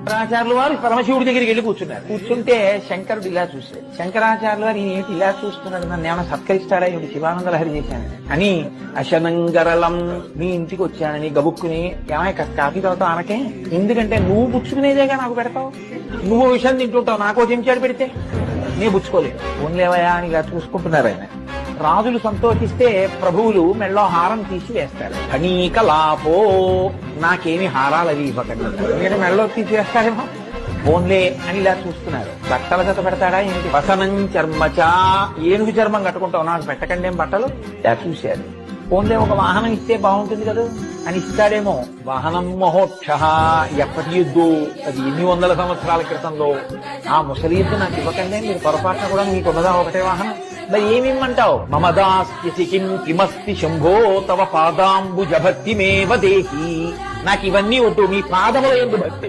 శంకరాచార్యులు వారు పరమశివుడి దగ్గరికి వెళ్ళి కూర్చున్నారు. కూర్చుంటే శంకరుడు ఇలా చూశాడు. శంకరాచార్యులు వారు ఈయన ఏంటి ఇలా చూస్తున్నాడు, నన్ను ఏమైనా సత్కరిస్తాడా, ఏమిటి శివానంద లహరి చేశాను అని అశనంగరళం మీ ఇంటికి వచ్చానని గబుక్కుని ఏమైనా కాఫీ తాగుతావు అనకే, ఎందుకంటే నువ్వు పుచ్చుకునేదేగా నాకు పెడతావు, నువ్వు విషయం తింటుంటావు, నాకో చెంచాడు పెడితే నీ పుచ్చుకోలేదు, ఓన్లేవయా అని ఇలా చూసుకుంటున్నారు ఆయన. రాజులు సంతోషిస్తే ప్రభువులు మెళ్ళో హారం తీసి వేస్తారు. ఫణీకలాపో నాకేమి హారాలు అవి ఇవ్వకండి, ఎందుకంటే మెళ్ళో తీసి వేస్తారేమో, ఓన్లే అని ఇలా చూస్తున్నారు. బట్టల జత పెడతాడా ఏంటి, వసనం చర్మచా ఏనుగు చర్మం కట్టుకుంటావు, నాకు పెట్టకండి ఏం బట్టలు, ఇలా చూశారు. ఓన్లే ఒక వాహనం ఇస్తే బాగుంటుంది కదా అని ఇస్తాడేమో. వాహనం మహోక్ష, ఎప్పటి యుద్ధు, అది ఎన్ని వందల సంవత్సరాల క్రితంలో, ఆ ముసలి యుద్ధు నాకు ఇవ్వకండి, మీరు పొరపాటున కూడా మీకు ఉన్నదా ఒకటే వాహనం, మరి ఏమిమ్మంటావు, మమదాస్తి కిమస్తి శంభో తవ పాదాంబుజభక్తిమేవ దేహి, నాకు ఇవన్నీ వద్దు, మీ పాదముల యందు భక్తి.